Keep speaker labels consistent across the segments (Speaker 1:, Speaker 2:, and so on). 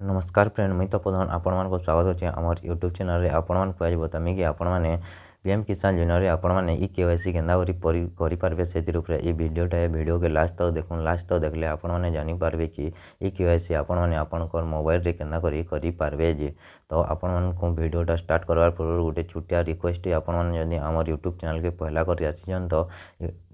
Speaker 1: नमस्कार फ्रेंड, मुई तो प्रधान आपण मानक स्वागत अच्छे आमर यूट्यूब चैनल रे। आपण मानक आज बतामी कि आपण मैंने पीएम किसान योजना रे आपण मैंने ई केवाईसी केन्दा करि पारबे सेतिर उपरे ई वीडियोटा है। वीडियो के लास्ट तक देखुन। लास्ट तक देखले आपण मैंने जानि पारबे कि ई केवाईसी आपण मैंने आपनकर मोबाइल रे केन्दा करि पारबे जे। तो आपण मानक वीडियोटा स्टार्ट करवार पूर्व गोटे छोटिया रिक्वेस्ट है। आपण मैंने जदि आमर यूट्यूब चैनल के पहला करि आछिजन तो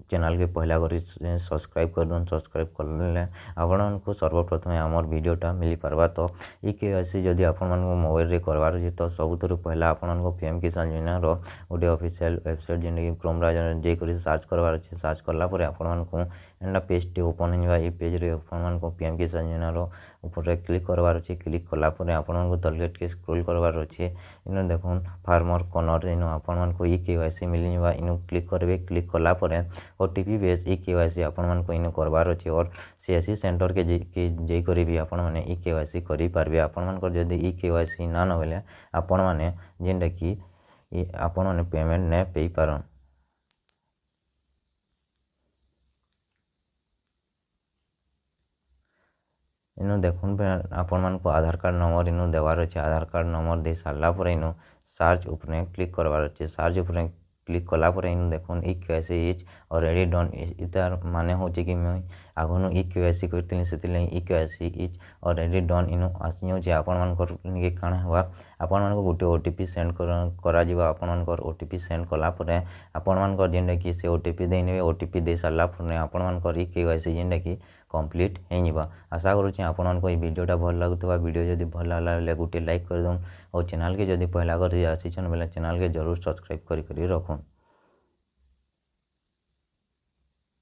Speaker 1: चैनल के पहला करी सब्सक्राइब कर दून। सब्सक्राइब करले आपण को सर्वप्रथम आमर वीडियोटा मिली पारबा। तो ई केवाईसी जदि आपण मानक मोबाइल रे करवार अछि तो सबुतरु पहला आपण मानक पीएम किसान योजना रो गोटे ऑफिशियल वेबसाइट जेने कि क्रोम ब्राउजर जे करी सर्च करवार अछि। सर्च करला परे आपण मानक एंडा पेज टे ओपन होइबा। ई पेज रे आपण मानक पीएम किसान योजना रो ऊपर क्लिक करवार अछि। क्लिक कला परे आपण मानक तलगेट के स्क्रॉल करवार अछि। इनो देखुन फार्मर कॉर्नर इनो आपण मानक ई केवाईसी मिली निबा। इनो क्लिक करबे। क्लिक कला परे ओटीपी बेस ई केवाईसी आपण मानक इनो करवार अछि और सीएससी सेंटर के जे करी भी आपण माने ई केवाईसी करि पारबे। आपण मानक जदि ई केवाईसी ना न होले आपण माने जेंडा कि आपण माने पेमेंट ने पे पारन। इनो देखुन आपण मानक आधार कार्ड नंबर इनो देवार अछि। आधार कार्ड नंबर दे सारला परे इनो सर्च ऊपर क्लिक करवार अछि। सर्च ऊपर क्लिक कला परे इनो देखुन e KYC is already done. इतार माने होचे कि मैं आगनो ई केवाईसी करथिनि सेतिले e KYC is already done इनो आसियो जे आपण मानकर के काना हवा आपण मानक गोटे ओटीपी सेंड करा जिवा। आपण मानकर ओटीपी सेंड कला परे आपण मानकर जेंडा कि से ओटीपी देनेबे। ओटीपी दे सारला परे आपण मानकर ई केवाईसी जेंडा कि कंप्लीट हेइबा। आशा करूछि आपण मानक ई वीडियोटा भल लागुतबा। वीडियो जदि भल लागले गोटे लाइक कर दउन और चैनल के जदि पहला कर आसीछन बेले चैनल के जरूर सब्सक्राइब करि रखुन।